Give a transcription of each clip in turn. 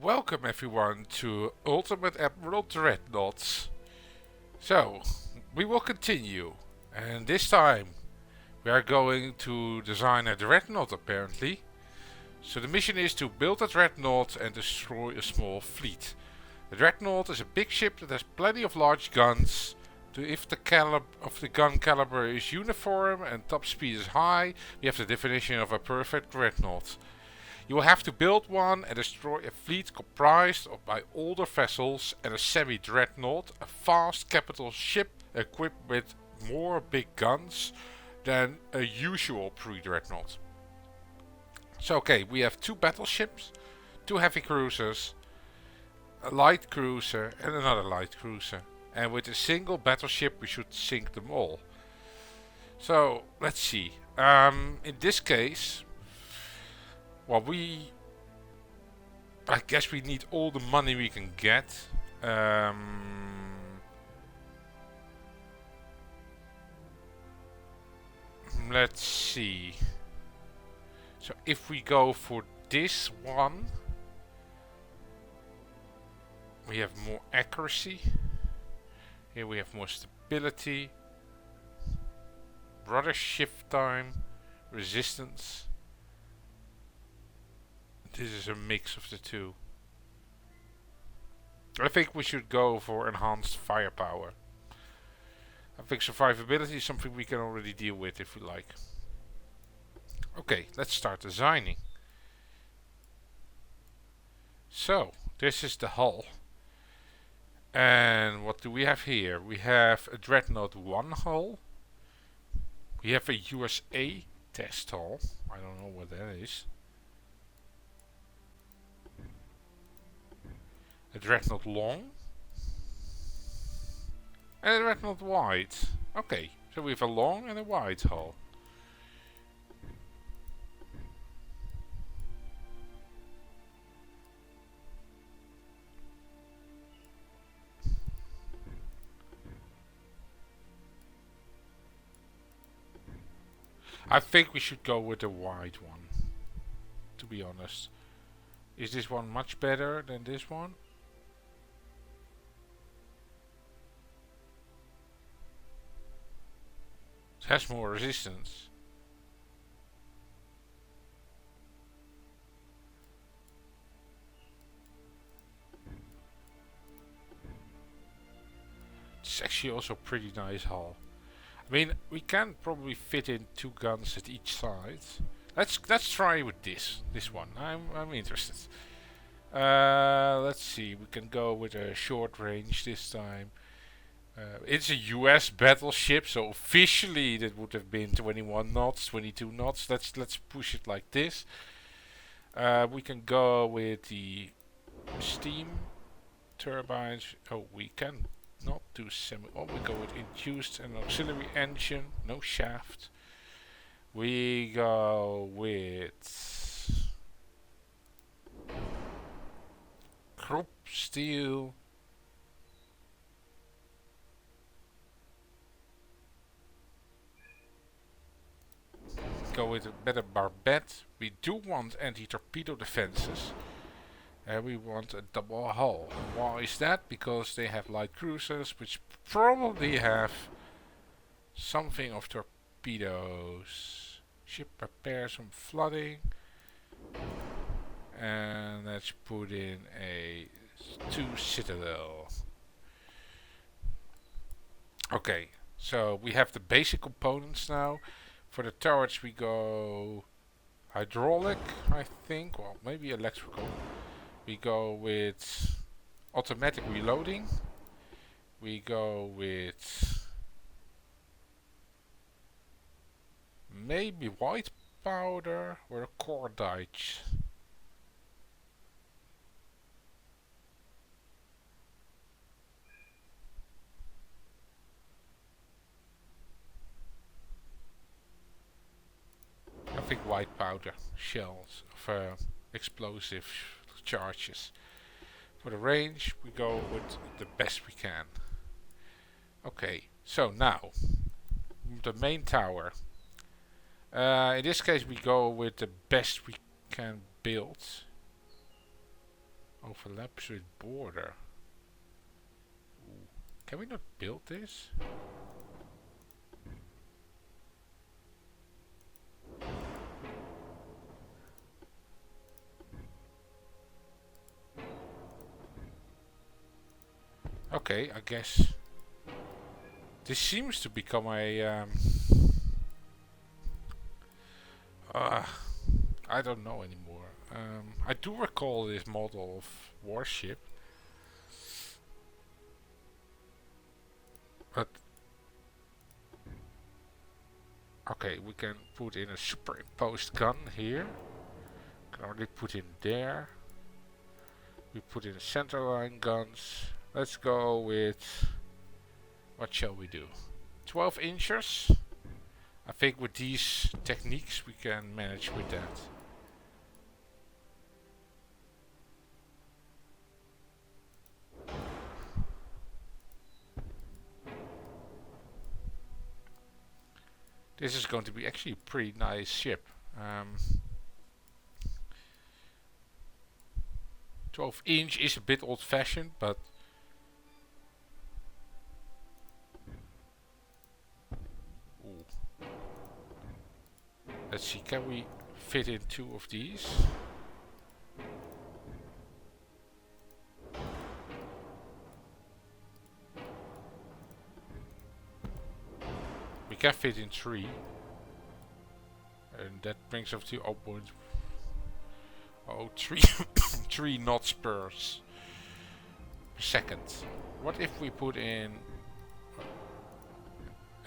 Welcome everyone to Ultimate Admiral Dreadnoughts. So, we will continue, and this time we are going to design a Dreadnought apparently. So the mission is to build a Dreadnought and destroy a small fleet. The Dreadnought is a big ship that has plenty of large guns. If the caliber of the gun caliber is uniform and top speed is high, we have the definition of a perfect Dreadnought. You will have to build one and destroy a fleet comprised of by older vessels and a semi-dreadnought, a fast capital ship equipped with more big guns than a usual pre-dreadnought. So okay, we have 2 battleships, 2 heavy cruisers, a light cruiser and another light cruiser. And with a single battleship we should sink them all. So let's see. In this case, well, I guess we need all the money we can get. Let's see. So if we go for this one, we have more accuracy. Here we have more stability, rudder shift time, resistance. This is a mix of the two. I think we should go for enhanced firepower. I think survivability is something we can already deal with if we like. Okay, let's start designing. So, this is the hull. And what do we have here? We have a Dreadnought 1 hull. We have a USA test hull. I don't know what that is. A Dreadnought long. And a Dreadnought wide. Okay, so we have a long and a wide hull. I think we should go with the wide one, to be honest. Is this one much better than this one? It has more resistance. It's actually also a pretty nice hull. I mean, we can probably fit in 2 guns at each side. Let's try with this one. I'm interested. Let's see. We can go with a short range this time. It's a US battleship, so officially that would have been 21 knots, 22 knots. Let's push it like this. We can go with the steam turbines. Oh, we can not do semi. Oh, we go with induced and auxiliary engine, no shaft. We go with Krupp steel. Go with a better barbette. We do want anti-torpedo defenses. And we want a double hull. Why is that? Because they have light cruisers, which probably have something of torpedoes. Ship repairs from flooding. And let's put in a 2 citadel. Okay, so we have the basic components now. For the turrets we go hydraulic, I think. Well, maybe electrical. We go with automatic reloading. We go with maybe white powder or a cordite. I think white powder shells of explosive charges. For the range we go with the best we can. Okay, so now the main tower. In this case we go with the best we can build. Overlaps with border. Ooh. Can we not build this? Okay, I guess this seems to become a I don't know anymore. I do recall this model of warship, but okay, we can put in a superimposed gun here. Can already put in there. We put in centerline guns. Let's go with, what shall we do? 12 inches. I think with these techniques we can manage with that. This is going to be actually a pretty nice ship. 12-inch is a bit old-fashioned, but ooh. Let's see, can we fit in 2 of these? We can fit in 3. And that brings us to 0.03 knots per second. What if we put in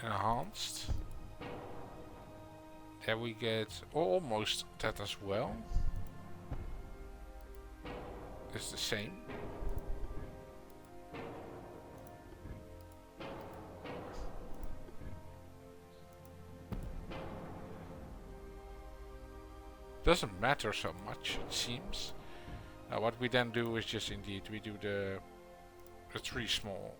enhanced? Then we get almost that as well. It's the same. Doesn't matter so much, it seems. Now what we then do is just indeed we do the 3 small.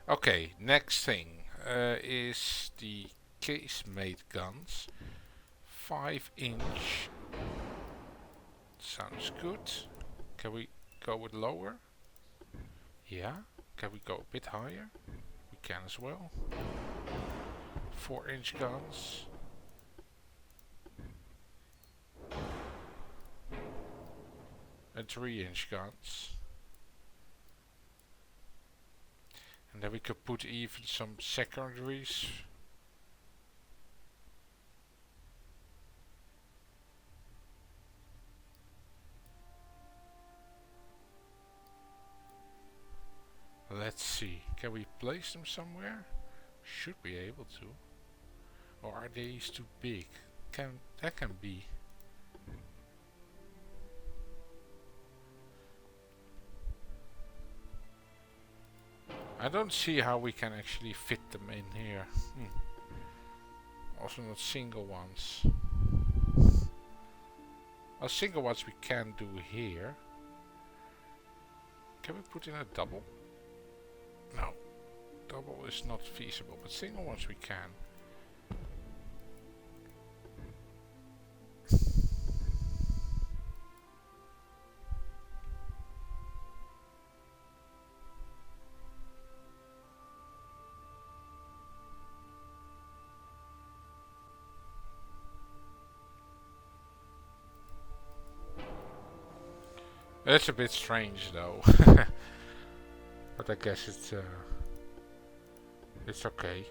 Okay, next thing is the casemate guns. 5-inch. Sounds good. Can we go with lower? Yeah. Can we go a bit higher? We can as well. 4-inch guns. And 3-inch guns. And then we could put even some secondaries. Let's see, can we place them somewhere? Should be able to. Or are these too big? That can be. I don't see how we can actually fit them in here. Also not single ones. Well, single ones we can do here. Can we put in a double? No. Double is not feasible, but single ones we can. It's a bit strange though. But I guess it's okay.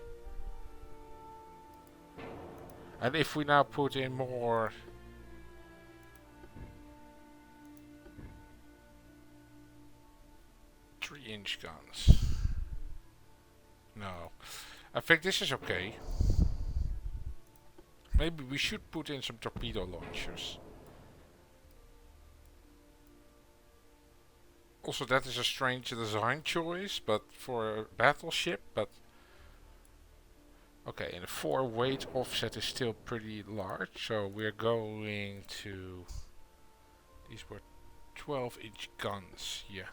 And if we now put in more 3-inch guns. No. I think this is okay. Maybe we should put in some torpedo launchers. Also, that is a strange design choice, but for a battleship, but okay, and the 4 weight offset is still pretty large, so we're going to, these were 12-inch guns, yeah.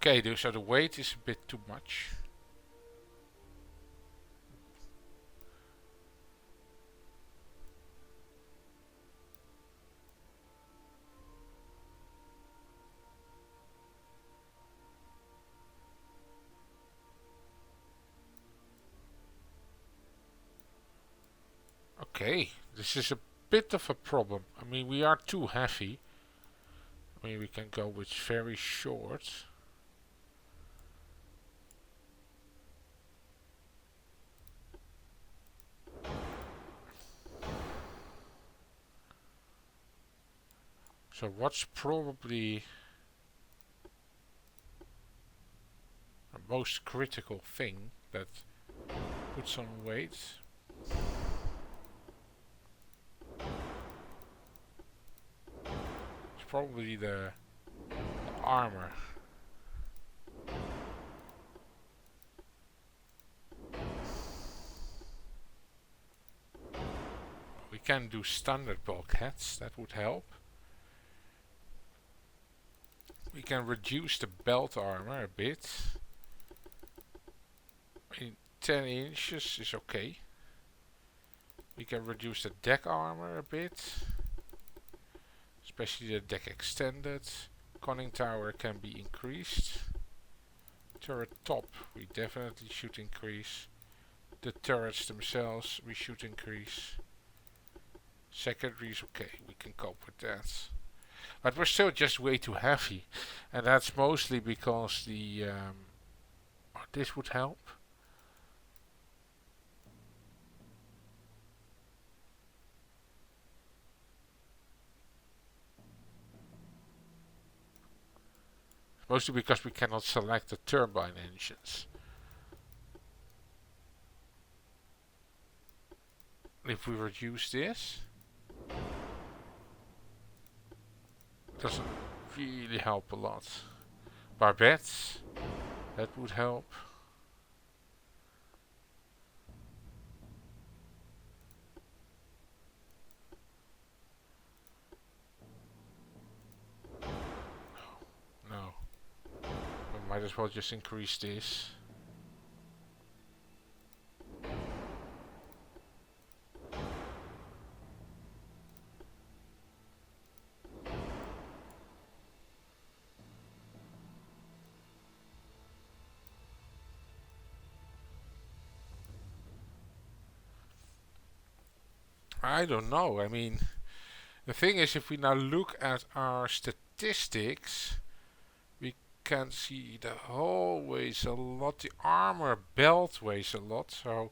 Okay, so the weight is a bit too much. Okay, this is a bit of a problem. I mean, we are too heavy. I mean, we can go with very short. So what's probably the most critical thing that puts on weight? It's probably the armor. We can do standard bulkheads, that would help. We can reduce the belt armor a bit. I mean, 10 inches is okay. We can reduce the deck armor a bit, especially the deck extended. Conning tower can be increased. Turret top we definitely should increase. The turrets themselves we should increase. Secondaries, okay, we can cope with that. But we're still just way too heavy. And that's mostly because the... this would help. Mostly because we cannot select the turbine engines. If we reduce this, doesn't really help a lot. Barbettes, that would help. No. We might as well just increase this. I don't know. I mean, the thing is, if we now look at our statistics, we can see the hull weighs a lot, the armor belt weighs a lot. So,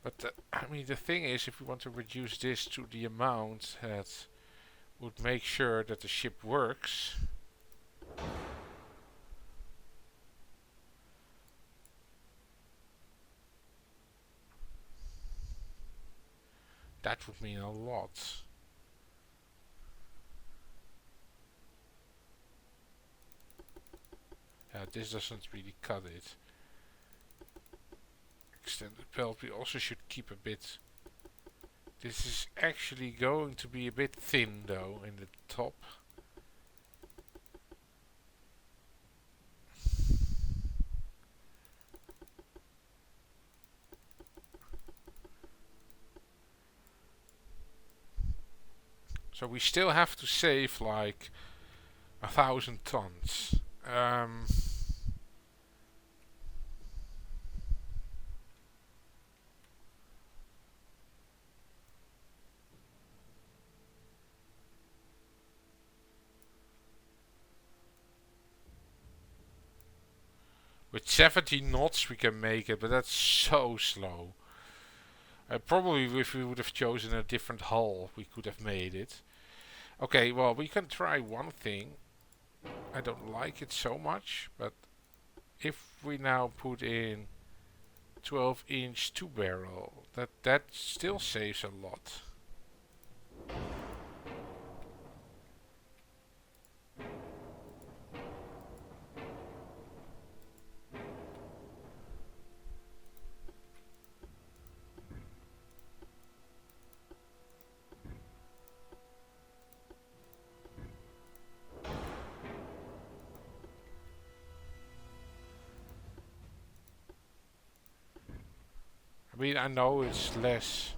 but I mean, the thing is, if we want to reduce this to the amount that would make sure that the ship works, that would mean a lot. Yeah, this doesn't really cut it. Extended belt, we also should keep a bit. This is actually going to be a bit thin though in the top. So we still have to save like 1,000 tons. With 70 knots we can make it, but that's so slow. Probably if we would have chosen a different hull, we could have made it. Okay, well, we can try one thing. I don't like it so much, but if we now put in 12-inch 2-barrel, that still saves a lot. I mean, I know it's less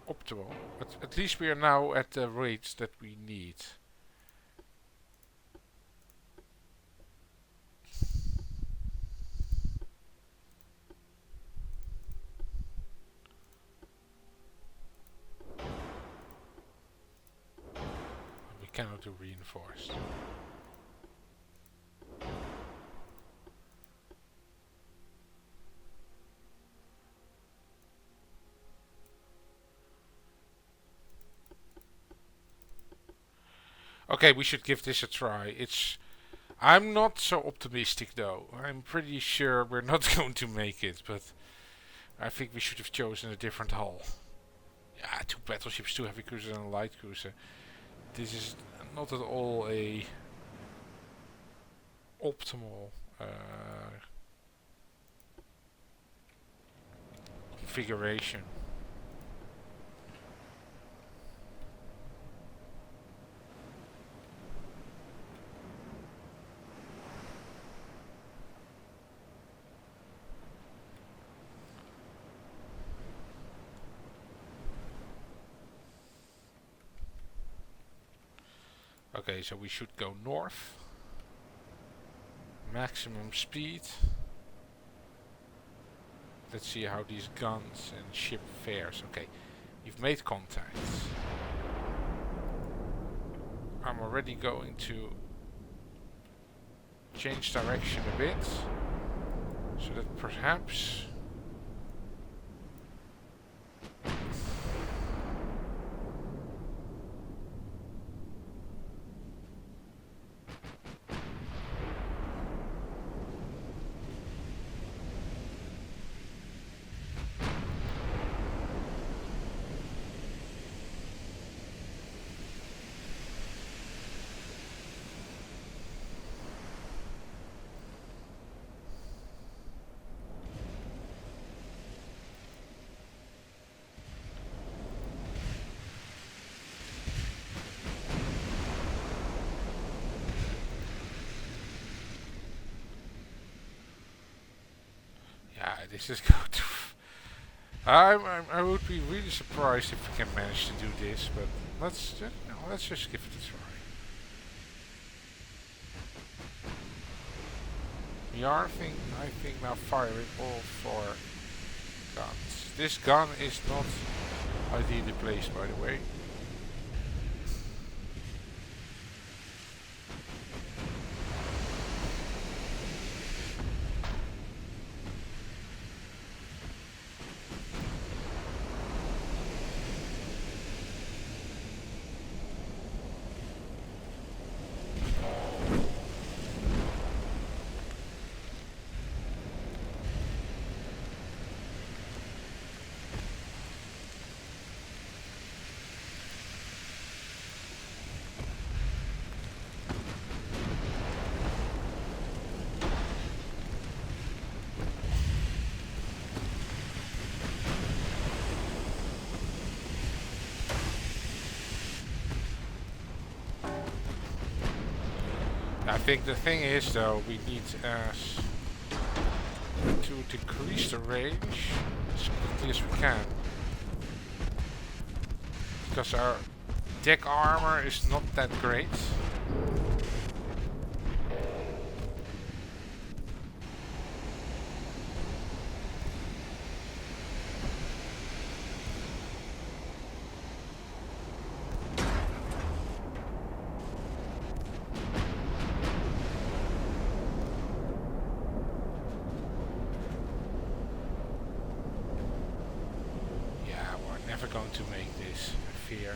optimal, but at least we are now at the rates that we need. We cannot do reinforced. Okay, we should give this a try. I'm not so optimistic though. I'm pretty sure we're not going to make it, but I think we should have chosen a different hull. Yeah, 2 battleships, 2 heavy cruisers and a light cruiser. This is not at all a optimal configuration. Okay, so we should go north. Maximum speed. Let's see how these guns and ship fares. Okay, you've made contacts. I'm already going to change direction a bit, so that perhaps this is going to... I would be really surprised if we can manage to do this, but let's just give it a try. We are, I think, now firing all 4 guns. This gun is not ideally placed, by the way. I think the thing is though, we need to decrease the range as quickly as we can. Because our deck armor is not that great. Going to make this, I fear.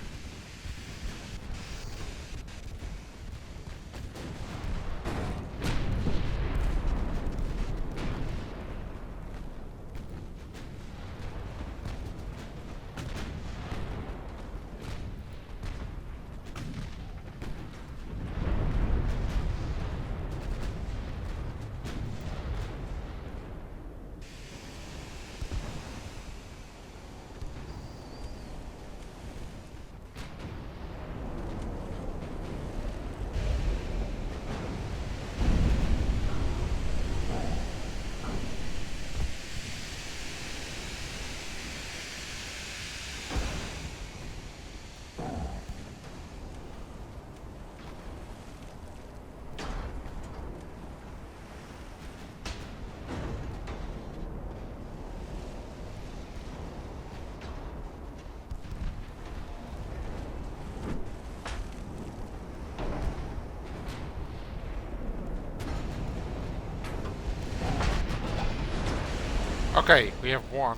Okay, we have one.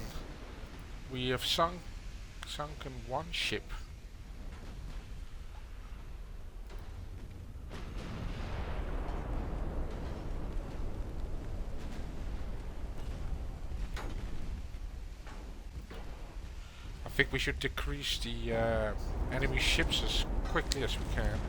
We have sunken one ship. I think we should decrease the enemy ships as quickly as we can.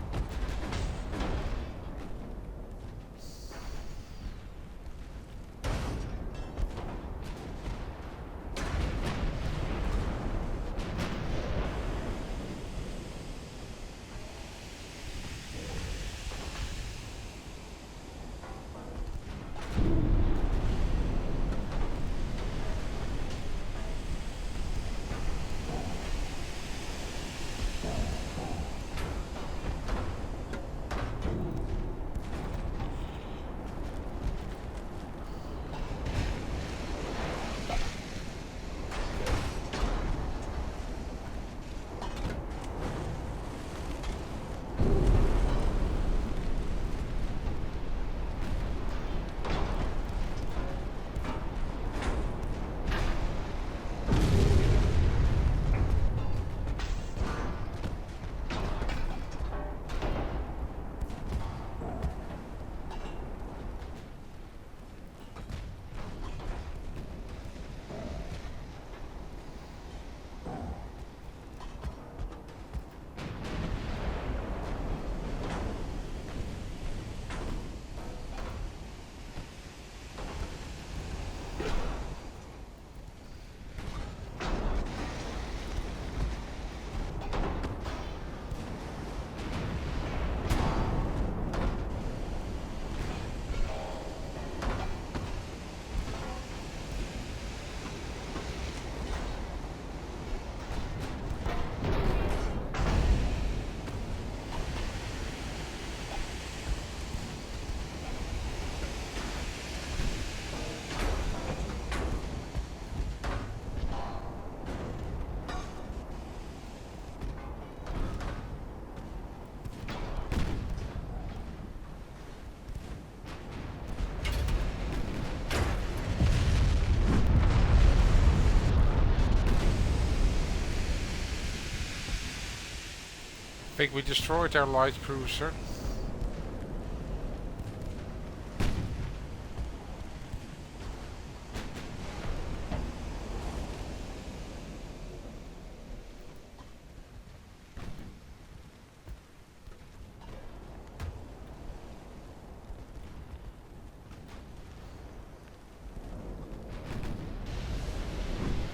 I think we destroyed their light cruiser.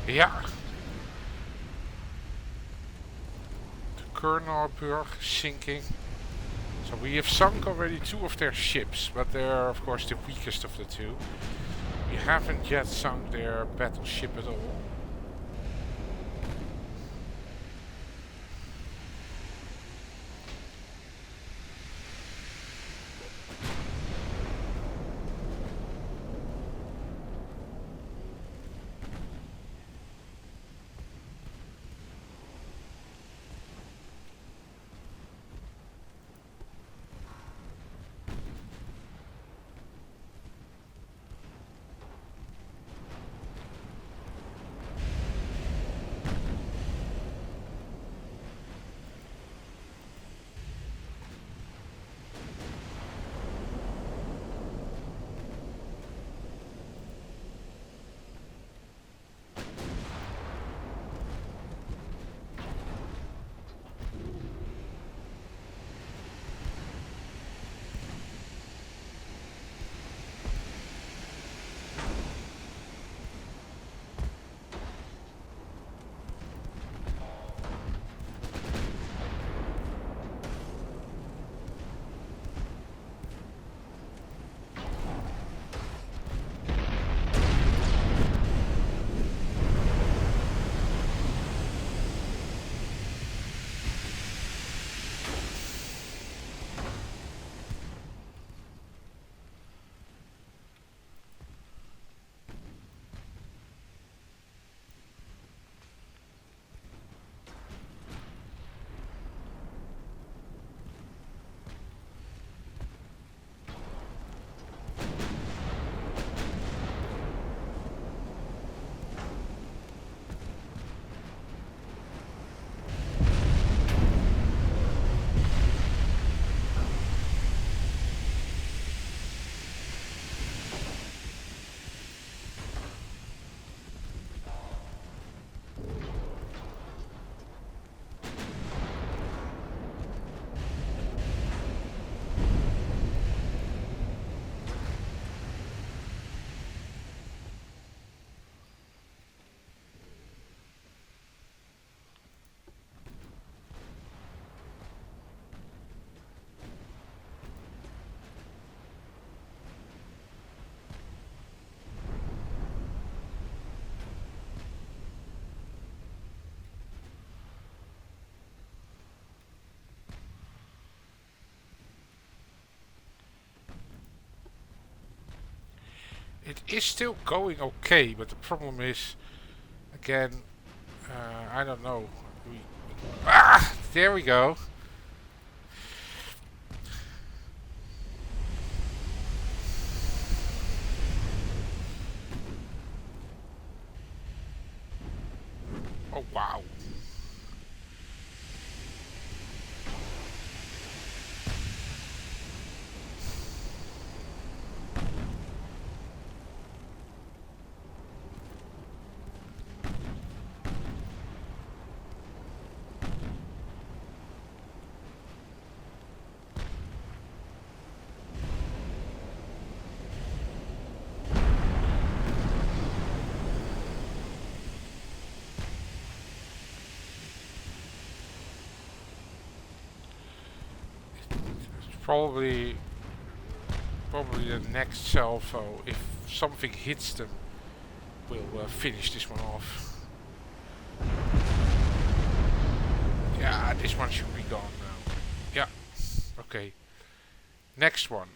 Yeah. Kernelberg sinking. So we have sunk already 2 of their ships, but they're of course the weakest of the 2. We haven't yet sunk their battleship at all. It is still going okay, but the problem is, again, I don't know. There we go. Oh wow. Probably the next salvo, if something hits them, will finish this one off. Yeah, this one should be gone now. Yeah, okay. Next one.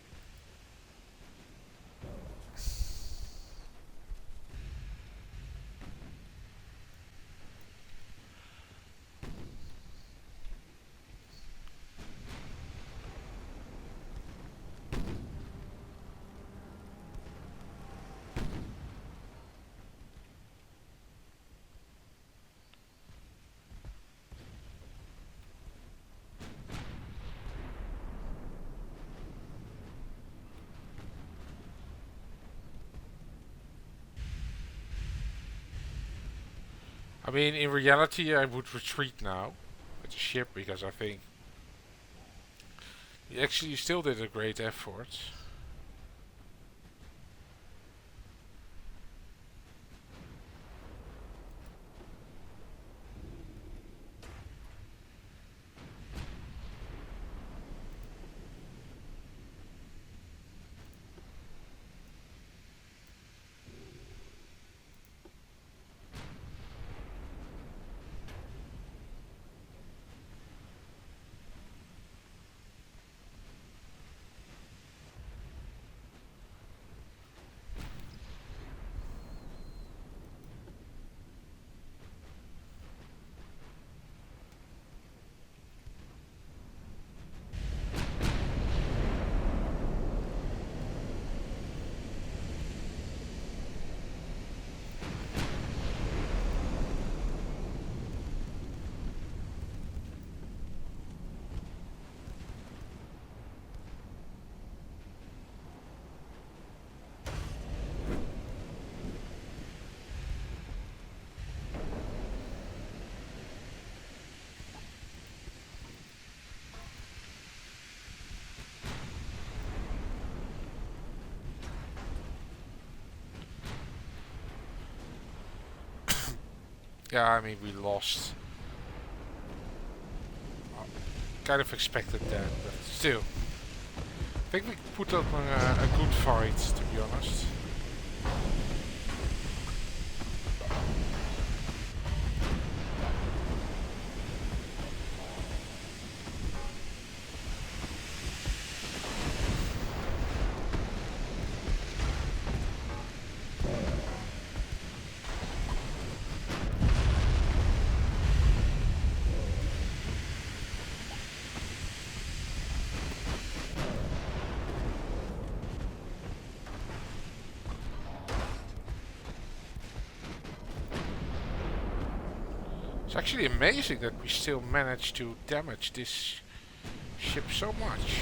I mean, in reality, I would retreat now with the ship because I think you actually still did a great effort. Yeah, I mean, we lost. Kind of expected that, but still. I think we put up a good fight, to be honest. It's actually amazing that we still managed to damage this ship so much.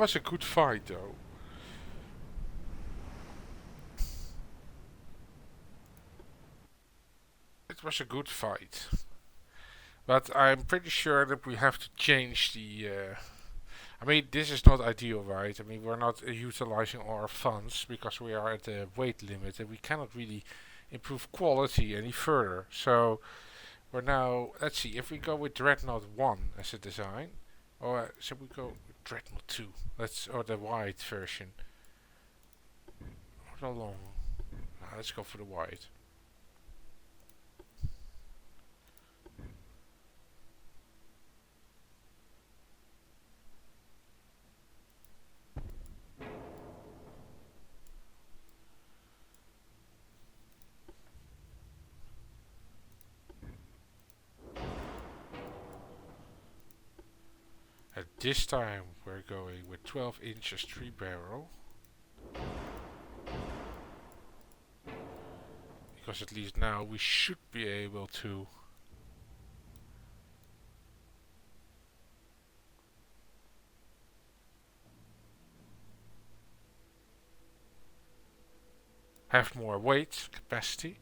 was a good fight though. It was a good fight. But I'm pretty sure that we have to change the... I mean, this is not ideal, right? I mean, we're not utilizing all our funds because we are at the weight limit and we cannot really improve quality any further. So we're now... Let's see, if we go with Dreadnought 1 as a design, or should we go with Dreadnought 2? Or the wide version. Or the long. Let's go for the wide. And this time we're going with 12 inches 3 barrel. Because at least now we should be able to have more weight capacity.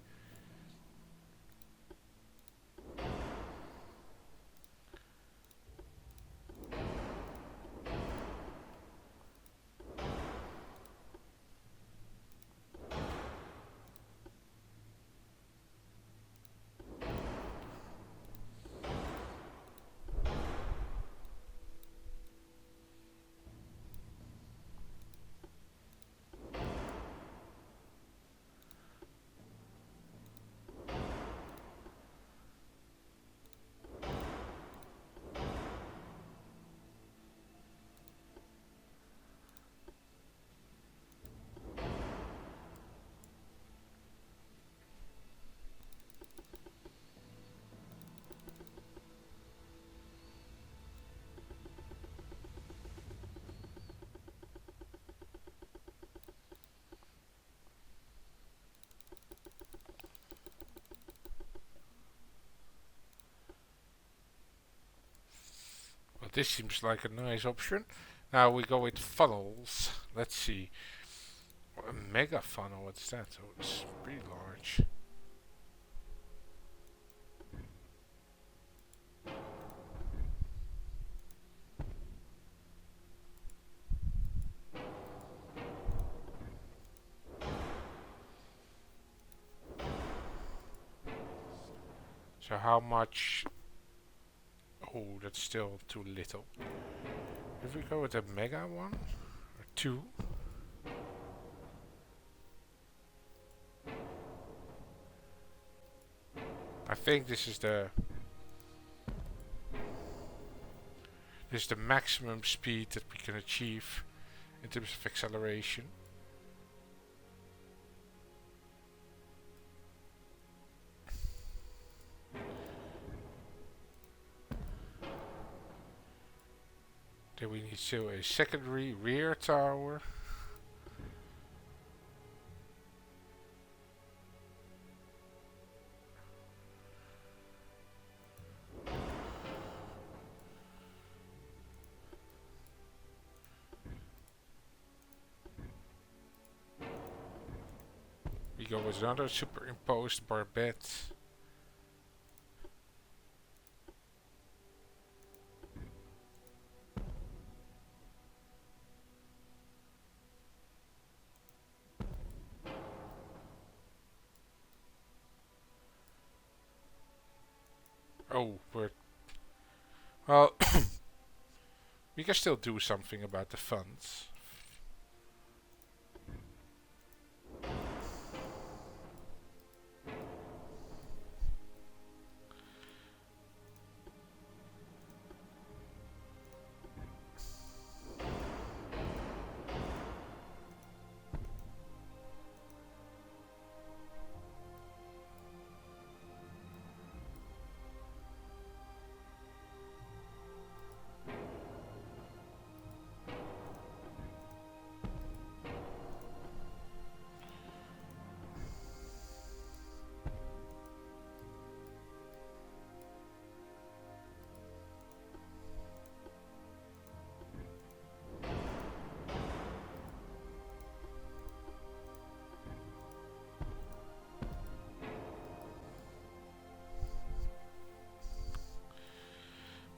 Well, this seems like a nice option. Now we go with funnels. Let's see. A mega funnel, what's that? Oh, it's pretty large. So how much? Oh, that's still too little. If we go with a mega one, or 2. I think this is the maximum speed that we can achieve in terms of acceleration. Then we need still a secondary rear tower. We go with another superimposed barbette. Oh, well, we can still do something about the funds.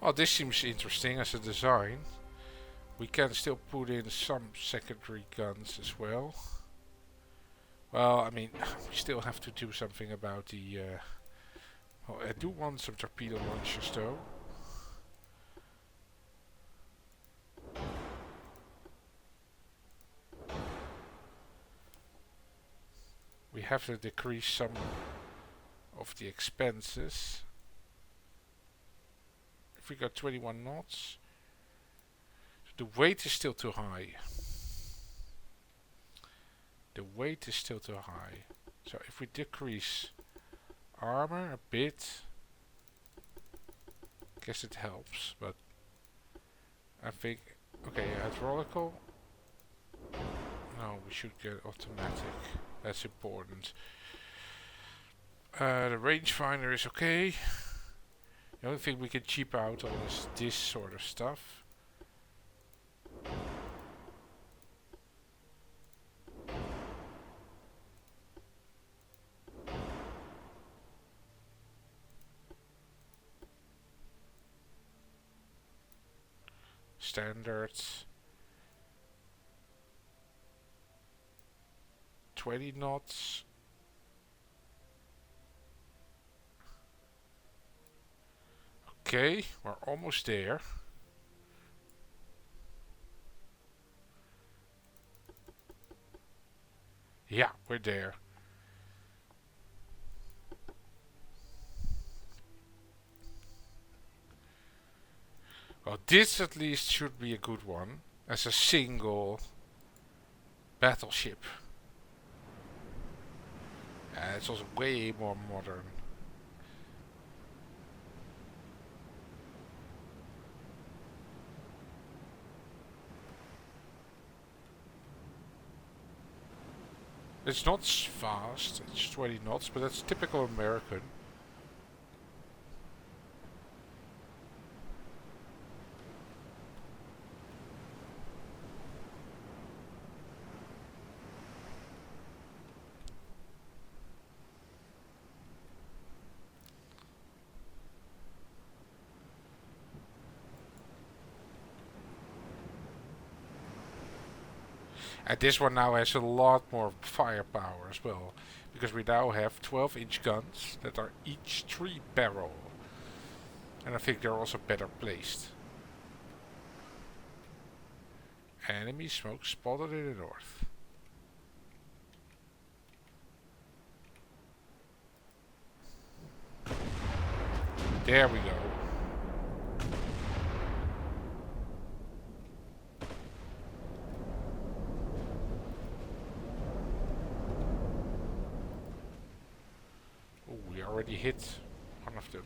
Well, this seems interesting as a design. We can still put in some secondary guns as well. Well, I mean, we still have to do something about the... well, I do want some torpedo launchers though. We have to decrease some of the expenses. If we got 21 knots, the weight is still too high. The weight is still too high. So if we decrease armor a bit, I guess it helps, but I think, okay, hydraulical. No, we should get automatic. That's important. The rangefinder is okay. The only thing we can cheap out on is this sort of stuff. Standards. 20 knots. Okay, we're almost there. Yeah, we're there. Well, this at least should be a good one as a single battleship. It's also way more modern. It's not fast, it's 20 knots, but that's typical American. And this one now has a lot more firepower as well, because we now have 12-inch guns that are each 3-barrel. And I think they're also better placed. Enemy smoke spotted in the north. There we go. We already hit one of them.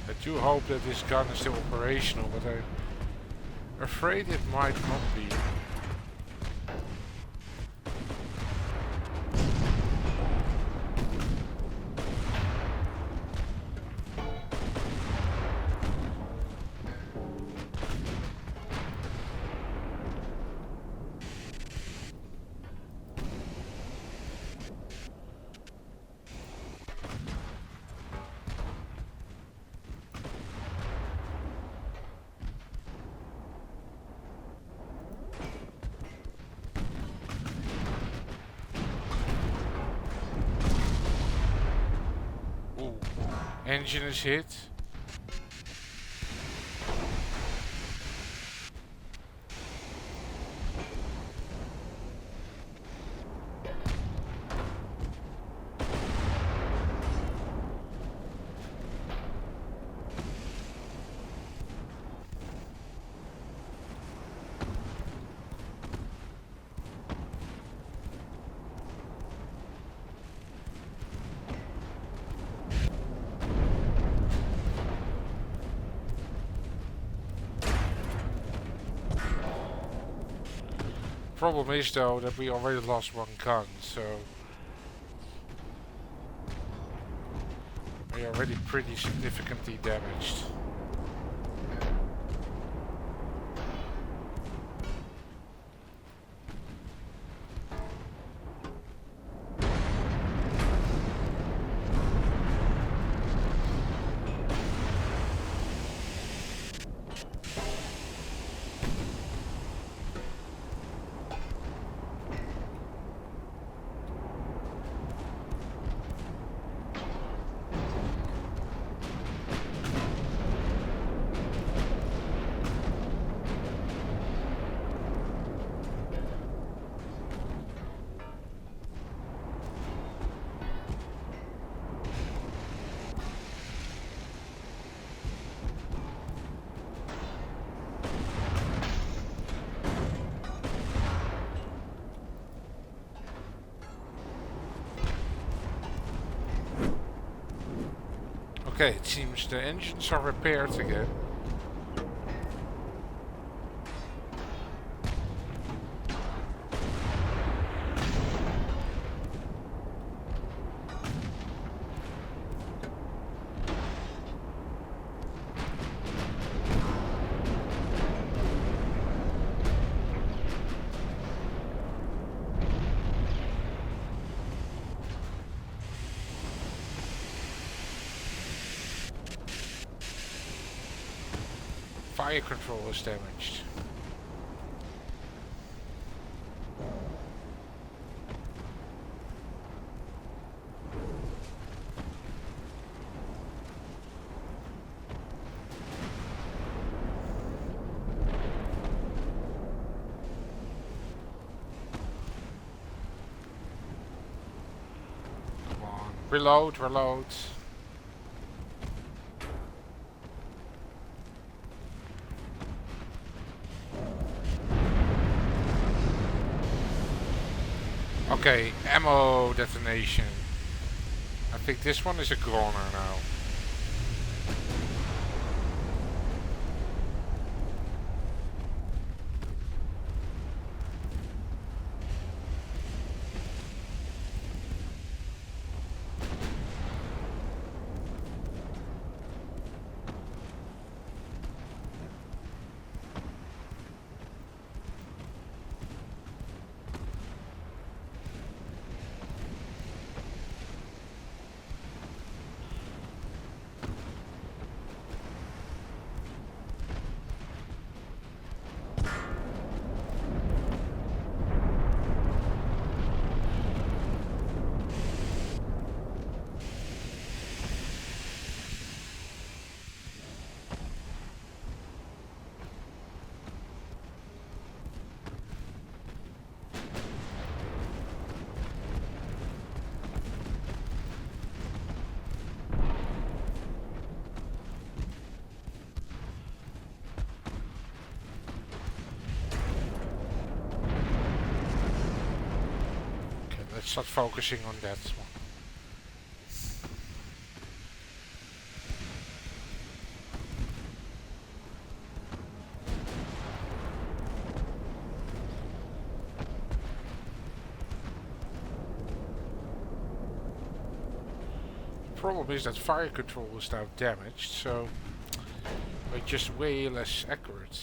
I do hope that this gun is still operational, but I'm afraid it might not be. Engine is hit. Problem is though that we already lost one gun, so we're already pretty significantly damaged. Okay, it seems the engines are repaired again. Fire control is damaged. Come on, reload, reload. Okay, ammo detonation. I think this one is a goner now. Let's start focusing on that one. The problem is that fire control is now damaged, so we're just way less accurate.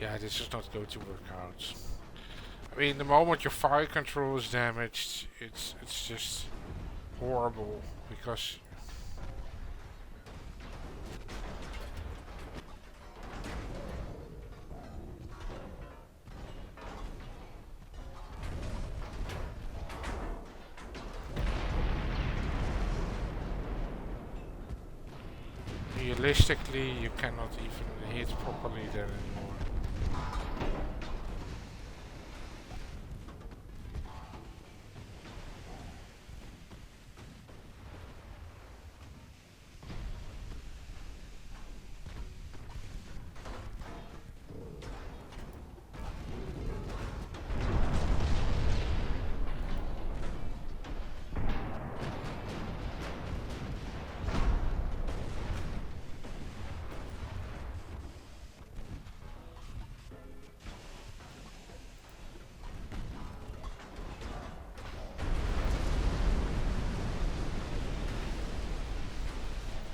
Yeah, this is not going to work out. I mean, the moment your fire control is damaged, it's just horrible because realistically you cannot even hit properly there anymore.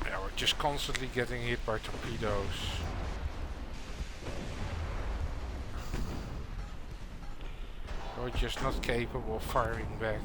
Yeah, we're just constantly getting hit by torpedoes. We're just not capable of firing back.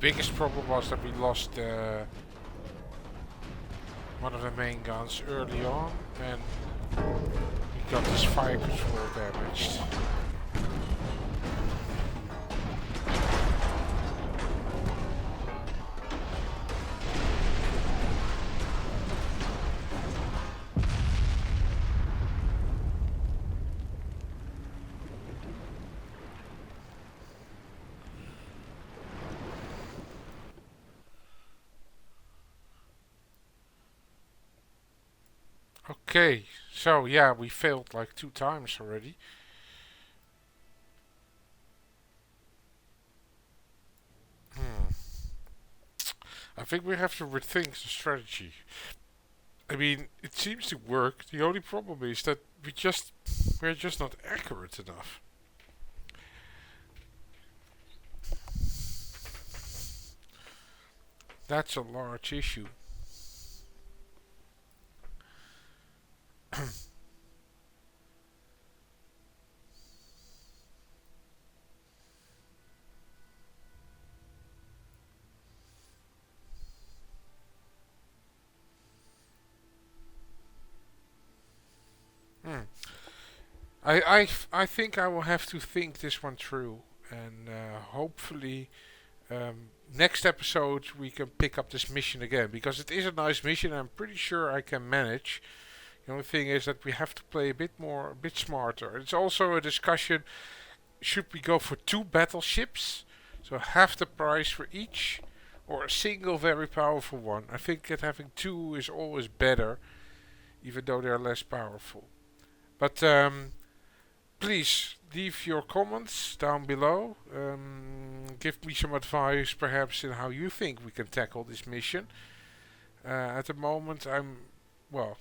biggest problem was that we lost one of the main guns early on, and we got this fire control damaged. Okay, so yeah, we failed like 2 times already. I think we have to rethink the strategy. I mean, it seems to work. The only problem is that we're just not accurate enough. That's a large issue. Hmm. I think I will have to think this one through, and hopefully next episode we can pick up this mission again, because it is a nice mission. I'm pretty sure I can manage. The only thing is that we have to play a bit smarter. It's also a discussion: should we go for 2 battleships, so half the price for each, or a single very powerful one? I think that having 2 is always better, even though they're less powerful. But please leave your comments down below. Give me some advice, perhaps, in how you think we can tackle this mission. At the moment, well,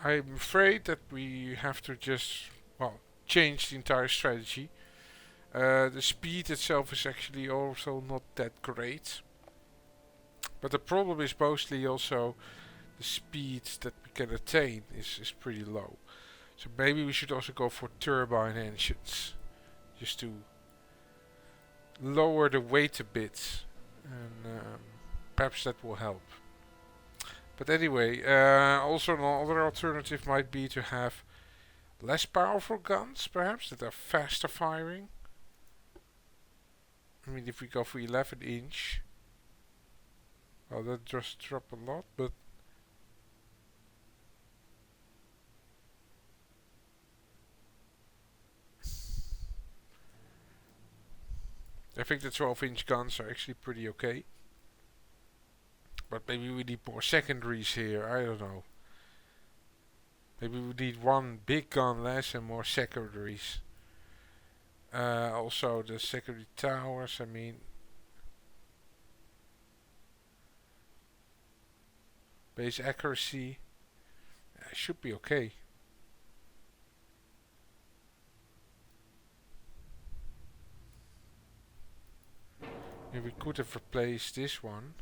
I'm afraid that we have to just, well, change the entire strategy. The speed itself is actually also not that great. But the problem is mostly also the speed that we can attain is pretty low. So maybe we should also go for turbine engines, just to lower the weight a bit, and perhaps that will help. But anyway, also another alternative might be to have less powerful guns, perhaps, that are faster firing. I mean, if we go for 11 inch, well, that just drop a lot, but I think the 12-inch guns are actually pretty okay. But maybe we need more secondaries here, I don't know. Maybe we need one big gun less and more secondaries. Also the secondary towers, I mean, base accuracy should be okay. Maybe we could have replaced this one.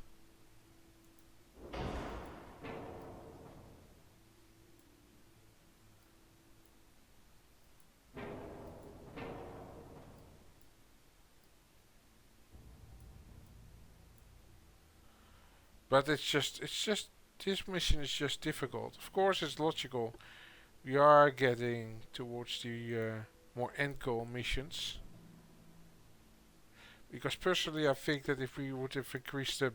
But it's just this mission is just difficult. Of course, it's logical. We are getting towards the more end goal missions. Because personally, I think that if we would have increased the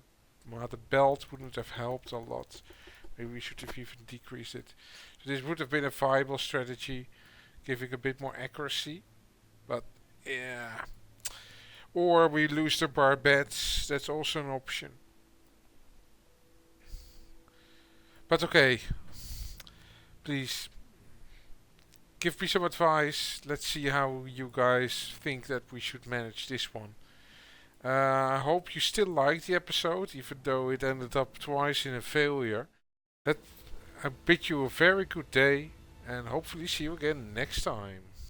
belt, wouldn't have helped a lot. Maybe we should have even decreased it. So this would have been a viable strategy, giving a bit more accuracy. But yeah, or we lose the barbettes. That's also an option. But okay, please give me some advice. Let's see how you guys think that we should manage this one. I hope you still liked the episode, even though it ended up twice in a failure. I bid you a very good day, and hopefully see you again next time.